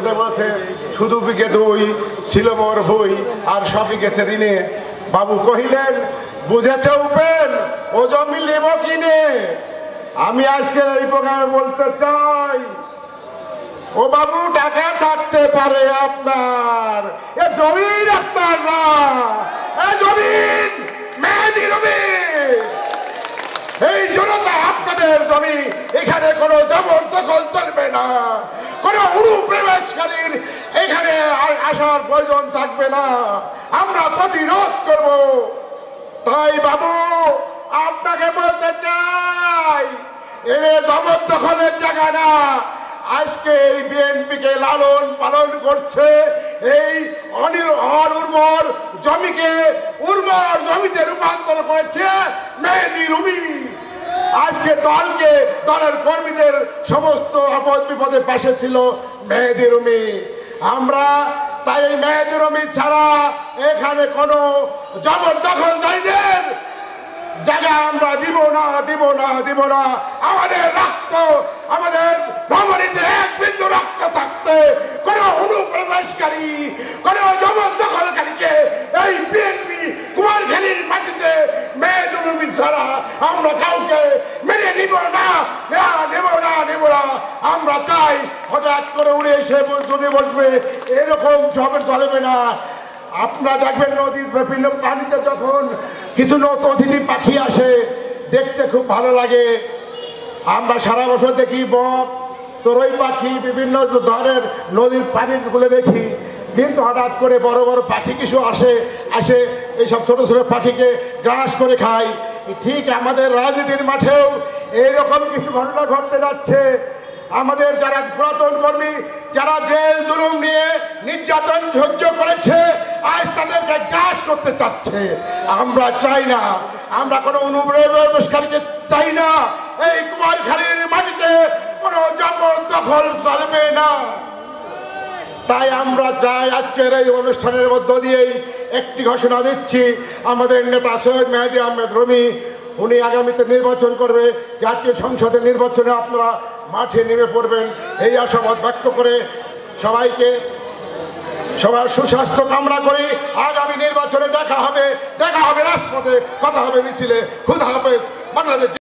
যেটা বলছে শুধু বিকে দুই ছিল মোর ভুই আর সবই গেছে ঋণে। বাবু কহিলেন বুঝেছে উপেন ও জমি নেব কিনে। আমি আজকের এই প্রোগ্রামে বলতে চাই ও বাবু টাকা থাকতে পারে আপনার, এ জমিন আপনার না, এ জমিন মেহেদী রুমির। এই জনতা আপনাদের জমি, এখানে কোনো জবরদখল চলবে না, কোনো অনুপ্রবেশকারীর এখানে আসার প্রয়োজন থাকবে না। আমরা প্রতিরোধ করব। তাই বাবু আপনাকে বলতে চাই এর জবরদখলের জায়গা না। আজকে এই বিএনপিকে লালন পালন করছে এই অনুর্বর জমিকে উর্বর জমিতে রূপান্তর করেছে মেহেদী রুমি। আজকে দলকে দলের কর্মীদের সমস্ত আপদ বিপদের পাশে ছিল মেহেদী রুমি। আমরা তাই এই মেহেদী রুমি ছাড়া এখানে কোনো জবরদখলকারীদের জায়গা আমরা দিব না, দিব না, দিব না। আমাদের রক্ত, আমাদের ধমনীতে এক বিন্দু রক্ত থাকতে কোন অনুপ্রবেশকারী, কোন জবরদখলকারীকে এই বিএনপি কুমারখালীর মাটিতে মেহেদী রুমি ছাড়া আমরা কাউকে মেনে নিব না, নেব না, নেব না। আমরা চাই হঠাৎ করে উড়ে এসে জমে বসবে এরকম ঝগড়া চলবে না। আপনারা দেখবেন নদীর বিভিন্ন পানিতে যখন কিছু নতুন অতিথি পাখি আসে দেখতে খুব ভালো লাগে। আমরা সারা বছর দেখি বক, চড়ুই পাখি, বিভিন্ন ধরনের নদীর পানিগুলো দেখি, কিন্তু হঠাৎ করে বড় বড় পাখি কিছু আসে এইসব ছোট ছোট পাখিকে গ্রাস করে খায়। ঠিক আমাদের রাজনীতির মাঠেও এইরকম কিছু ঘটনা ঘটতে যাচ্ছে। আমাদের যারা পুরাতন কর্মী, যারা জেল জুলুম নিয়ে নির্যাতন সহ্য করেছে, আজ তাদেরকে গ্রাস করতে চাচ্ছে। আমরা চাই না, আমরা কোনো অনুপ্রবেশকারীকে চাই না। এই কুমারখালীর মাটিতে কোনো জবরদখল চলবে না। তাই আমরা চাই আজকের এই অনুষ্ঠানের মধ্য দিয়েই একটি ঘোষণা দিচ্ছি, আমাদের নেতা সৈয়দ মেহেদী আহমেদ রুমি উনি আগামীতে নির্বাচন করবে। জাতীয় সংসদের নির্বাচনে আপনারা মাঠে নেমে পড়বেন এই আশাবাদ ব্যক্ত করে সবাইকে সবার সুস্বাস্থ্য কামনা করি। আগামী নির্বাচনে দেখা হবে রাজপথে, কথা হবে মিছিলে। খুদা হাফেজ। বাংলাদেশ।